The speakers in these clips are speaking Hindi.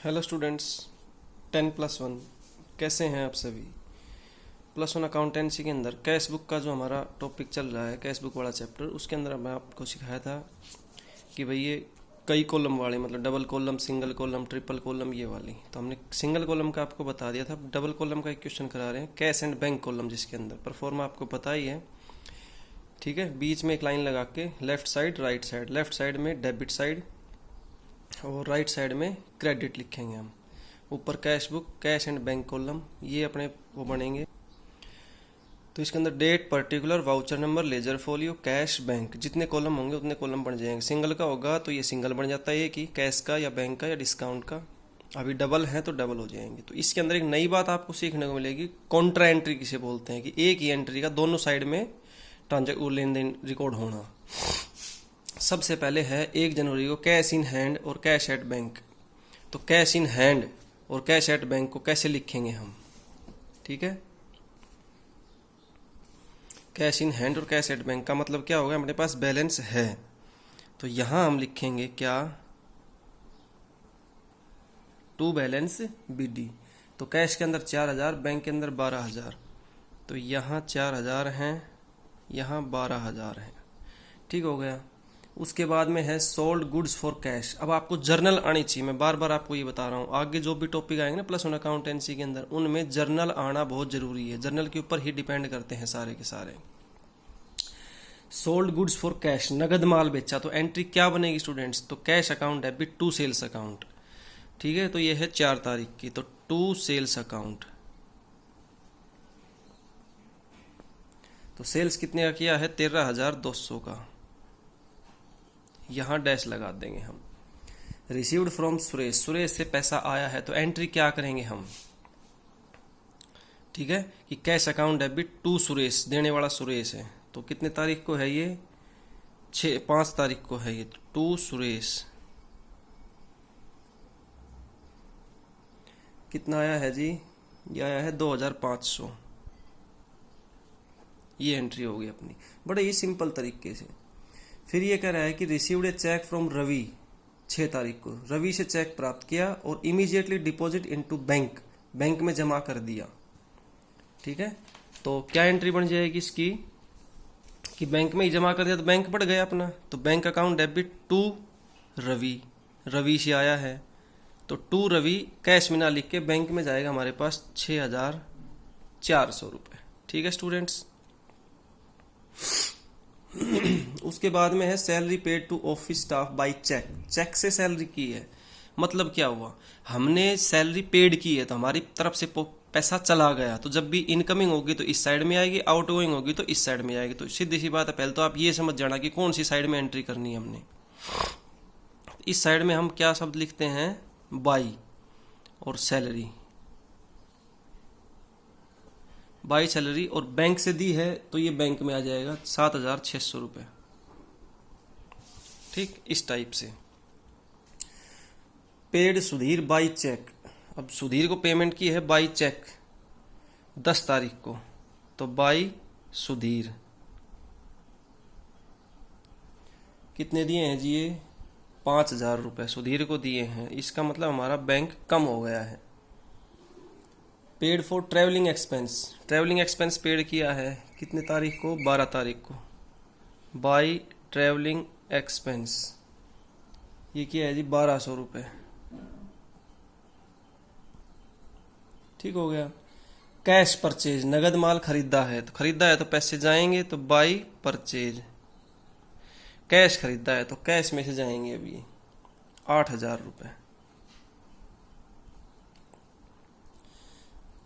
हेलो स्टूडेंट्स, 10+1 कैसे हैं आप सभी। +1 अकाउंटेंसी के अंदर कैश बुक का जो हमारा टॉपिक चल रहा है, कैश बुक वाला चैप्टर, उसके अंदर मैं आपको सिखाया था कि भाई ये कई कॉलम वाले, मतलब double column, single column, triple column, ये वाली। तो हमने सिंगल कॉलम का आपको बता दिया था। डबल कॉलम का एक क्वेश्चन करा रहे हैं, कैश एंड बैंक कॉलम, जिसके अंदर परफॉर्मा आपको पता ही है। ठीक है, बीच में एक लाइन लगा के left side right side, left side में डेबिट साइड और राइट साइड में क्रेडिट लिखेंगे हम। ऊपर cash book, cash and bank column, ये अपने वो बनेंगे। तो इसके अंदर date, particular, voucher number, ledger folio, cash, bank, जितने कॉलम होंगे उतने कॉलम बन जाएंगे। सिंगल का होगा तो ये सिंगल बन जाता है, कि कैश का या बैंक का या डिस्काउंट का। अभी डबल है तो डबल हो जाएंगे। तो इसके अंदर एक नई बात आपको सीखने को मिलेगी, कॉन्ट्रा एंट्री किसे बोलते हैं, कि एक ही एंट्री का दोनों साइड में लेन देन रिकॉर्ड होना। सबसे पहले है 1 जनवरी को कैश इन हैंड और कैश एट बैंक। तो कैश इन हैंड और कैश एट बैंक को कैसे लिखेंगे हम, ठीक है। कैश इन हैंड और कैश एट बैंक का मतलब क्या होगा, हमारे पास बैलेंस है तो यहां हम लिखेंगे क्या, टू बैलेंस BD। तो कैश के अंदर 4000, बैंक के अंदर 12000, तो यहाँ 4000 हैं, यहाँ 12000 हैं। ठीक हो गया। उसके बाद में है सोल्ड गुड्स फॉर कैश। अब आपको जर्नल आनी चाहिए, मैं बार बार आपको ये बता रहा हूँ। आगे जो भी टॉपिक आएंगे ना +1 अकाउंटेंसी के अंदर, उनमें जर्नल आना बहुत जरूरी है। जर्नल के ऊपर ही डिपेंड करते हैं सारे के सारे। सोल्ड गुड्स फॉर कैश, नगद माल बेचा, तो एंट्री क्या बनेगी स्टूडेंट्स, तो cash account debit to sales account. ठीक है, तो ये है 4 तारीख की, तो टू सेल्स अकाउंट। तो सेल्स कितने का किया है, 13200 का, यहां डैश लगा देंगे हम। रिसीव्ड फ्रॉम सुरेश, सुरेश से पैसा आया है, तो एंट्री क्या करेंगे हम, ठीक है, कि cash account debit to Suresh, देने वाला सुरेश है। तो कितने तारीख को है ये, 5 तारीख को है ये, टू सुरेश। कितना आया है जी, ये आया है 2500। ये एंट्री होगी अपनी, बड़े ही सिंपल तरीके से। फिर ये कह रहा है कि received a cheque from Ravi, 6 तारीख को रवि से चेक प्राप्त किया और immediately deposit into bank, bank में जमा कर दिया। ठीक है, तो क्या एंट्री बन जाएगी इसकी, कि बैंक में ही जमा कर दिया तो बैंक बढ़ गया अपना। तो bank account debit to Ravi, Ravi से आया है तो टू रवि, कैश में ना लिख के बैंक में जाएगा हमारे पास 6400 रुपये। ठीक है स्टूडेंट्स। उसके बाद में है salary paid to office staff by cheque, cheque से सैलरी की है। मतलब क्या हुआ, हमने सैलरी पेड की है तो हमारी तरफ से पैसा चला गया, तो जब भी इनकमिंग होगी तो इस साइड में आएगी, आउटगोइंग होगी तो इस साइड में आएगी। तो सीधी सी बात है, पहले तो आप ये समझ जाना कि कौन सी साइड में एंट्री करनी है हमने। इस साइड में हम क्या शब्द लिखते हैं, बाई और सैलरी, बाई सैलरी, और बैंक से दी है तो ये बैंक में आ जाएगा 7600 रुपये। ठीक, इस टाइप से। पेड सुधीर बाई चेक, अब सुधीर को पेमेंट की है बाई चेक 10 तारीख को, तो बाई सुधीर। कितने दिए हैं जी, ये 5000 रुपये सुधीर को दिए हैं। इसका मतलब हमारा बैंक कम हो गया है। Paid for travelling expense, travelling expense paid किया है कितने तारीख को, 12 तारीख को, बाई ट्रैवलिंग एक्सपेंस, ये किया है जी 1200 रुपये। ठीक हो गया। कैश परचेज, नगद माल खरीदा है, तो खरीदा है तो पैसे जाएंगे, तो बाई परचेज। कैश खरीदा है तो कैश में से जाएंगे अभी 8000 रुपये।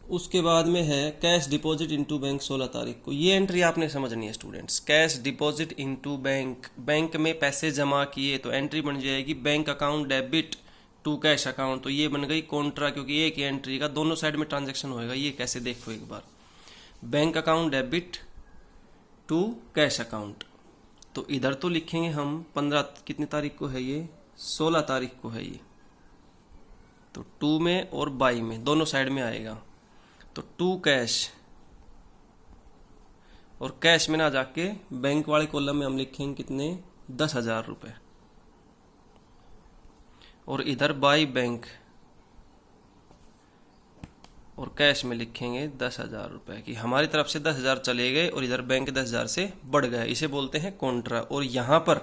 उसके बाद में है कैश डिपॉजिट इनटू बैंक 16 तारीख को। ये एंट्री आपने समझनी है students, cash deposit into bank, bank में पैसे जमा किए, तो एंट्री बन जाएगी bank account debit to cash account. तो ये बन गई कॉन्ट्रा, क्योंकि एक ही एंट्री का दोनों साइड में ट्रांजैक्शन होएगा। ये कैसे देखो एक बार, bank account debit to cash account, तो इधर तो लिखेंगे हम 15, कितनी तारीख को है ये, 16 तारीख को है ये, तो टू में और बाई में दोनों साइड में आएगा। तो टू कैश, और कैश में ना जाके बैंक वाले कॉलम में हम लिखेंगे कितने, 10,000 रुपये। और इधर बाई बैंक और कैश में लिखेंगे 10,000 रुपये कि हमारी तरफ से 10,000 चले गए और इधर बैंक 10,000 से बढ़ गए। इसे बोलते हैं कॉन्ट्रा। और यहाँ पर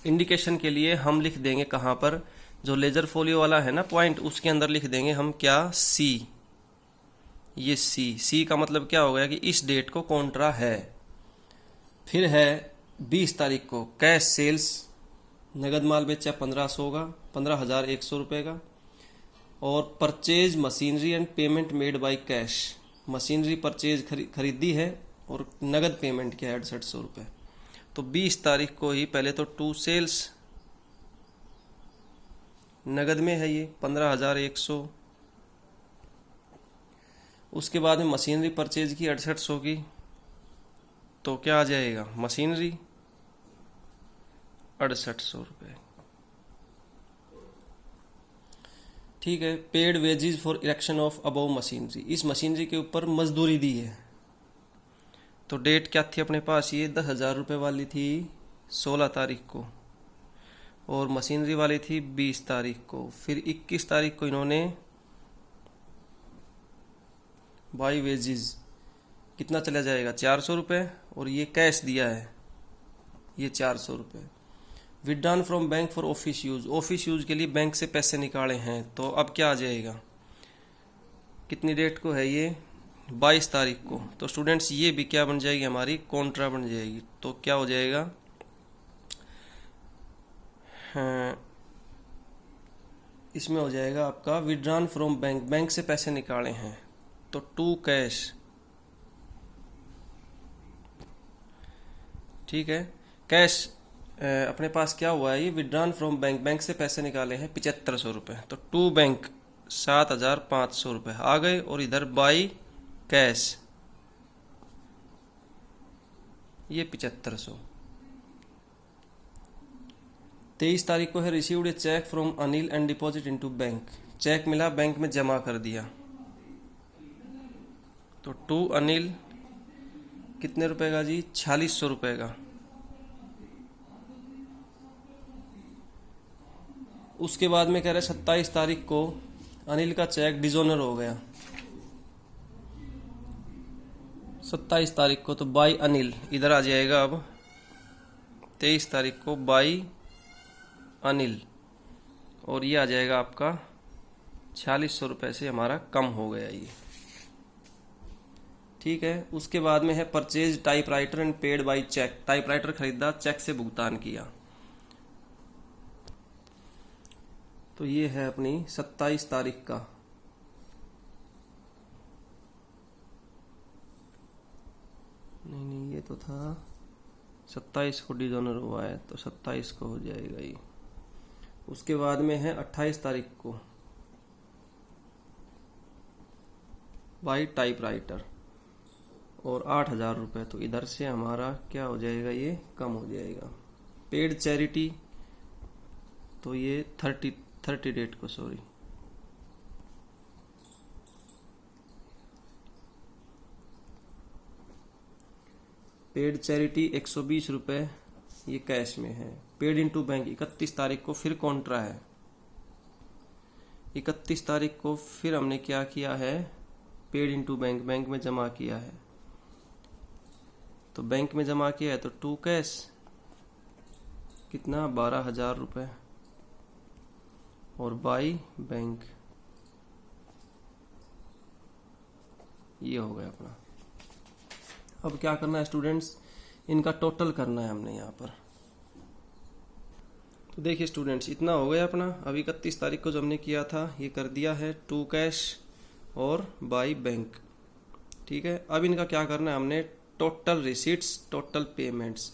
इंडिकेशन के लिए हम लिख देंगे कहाँ पर, जो लेजर फोलियो वाला है ना पॉइंट, उसके अंदर लिख देंगे हम क्या, सी। ये सी का मतलब क्या हो गया कि इस डेट को कॉन्ट्रा है। फिर है 20 तारीख को कैश सेल्स, नगद माल बेचा 1500 का, 15,100 रुपये का। और purchase machinery and payment made by cash, machinery purchase खरीदी है और नगद पेमेंट किया है 6800 रुपये। तो 20 तारीख को ही पहले तो टू सेल्स नगद में है ये 15,100। उसके बाद में मशीनरी परचेज की 6800 की, तो क्या आ जाएगा, मशीनरी 6800 रुपये। ठीक है। Paid wages for erection of above machinery, इस मशीनरी के ऊपर मजदूरी दी है। तो डेट क्या थी अपने पास, ये 10,000 रुपये वाली थी 16 तारीख को, और मशीनरी वाली थी 20 तारीख को। फिर 21 तारीख को इन्होंने बाई वेजेस कितना चला जाएगा, 400 रुपये, और ये कैश दिया है ये 400 रुपये। Withdrawn from bank for office use, office use के लिए बैंक से पैसे निकाले हैं। तो अब क्या आ जाएगा, कितनी डेट को है ये, 22 तारीख को। तो स्टूडेंट्स ये भी क्या बन जाएगी, हमारी कॉन्ट्रा बन जाएगी। तो क्या हो जाएगा, हाँ, इसमें हो जाएगा आपका विड्रॉन फ्रॉम बैंक, बैंक से पैसे निकाले हैं, तो टू कैश। ठीक है। कैश अपने पास क्या हुआ है, ये विड्रॉन फ्रॉम बैंक, बैंक से पैसे निकाले हैं 7500 रुपये। तो टू बैंक 7,500 रुपये आ गए, और इधर बाई कैश ये 7500। 23 तारीख को है received a cheque from Anil and deposit into bank, cheque मिला बैंक में जमा कर दिया। तो टू अनिल कितने रुपए का जी, 4600 रुपये का। उसके बाद में कह रहे 27 तारीख को अनिल का चेक डिजोनर हो गया 27 तारीख को, तो बाई अनिल इधर आ जाएगा। अब 23 तारीख को बाई अनिल, और ये आ जाएगा आपका 4600 रुपये से हमारा कम हो गया ये। ठीक है। उसके बाद में है purchase typewriter and paid by cheque, typewriter खरीदा, चेक से भुगतान किया। तो ये है अपनी 27 तारीख का। नहीं ये तो था 27 को डिजोनर हुआ है, तो 27 को हो जाएगा ये। उसके बाद में है 28 तारीख को बाई टाइपराइटर, और 8,000 रुपये। तो इधर से हमारा क्या हो जाएगा, ये कम हो जाएगा। पेड चैरिटी, तो ये 30 डेट को, सॉरी, पेड चैरिटी 120 रुपये, ये कैश में है। पेड इनटू बैंक 31 तारीख को फिर कॉन्ट्रा है। 31 तारीख को फिर हमने क्या किया है, पेड इनटू बैंक, बैंक में जमा किया है। तो बैंक में जमा किया है तो टू कैश कितना, 12,000 रुपये, और बाई बैंक ये हो गया अपना। अब क्या करना है स्टूडेंट्स, इनका टोटल करना है हमने यहाँ पर। तो देखिए स्टूडेंट्स, इतना हो गया अपना। अभी 31 तारीख को जो हमने किया था ये कर दिया है, टू कैश और बाई बैंक। ठीक है। अब इनका क्या करना है, हमने टोटल रिसीट्स, टोटल पेमेंट्स,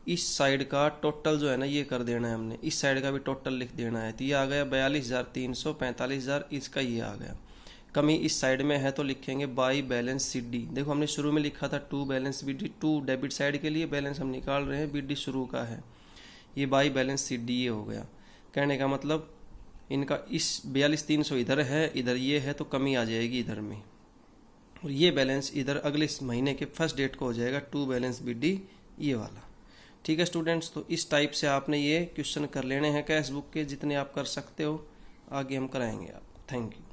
इस साइड का टोटल जो है ना ये कर देना है हमने, इस साइड का भी टोटल लिख देना है। तो ये आ गया 42,300, 45,000 इसका ये आ गया। कमी इस साइड में है तो लिखेंगे बाई बैलेंस सी डी। देखो हमने शुरू में लिखा था to balance B D, to debit side के लिए बैलेंस हम निकाल रहे हैं, बी डी शुरू का है, ये बाई बैलेंस सी डी ये हो गया। कहने का मतलब इनका इस 42,300 इधर है, इधर ये है, तो कमी आ जाएगी इधर में, और ये बैलेंस इधर अगले महीने के फर्स्ट डेट को हो जाएगा टू बैलेंस बी डी ये वाला। ठीक है स्टूडेंट्स, तो इस टाइप से आपने ये क्वेश्चन कर लेने हैं कैश बुक के, जितने आप कर सकते हो आगे हम कराएंगे आप। Thank you.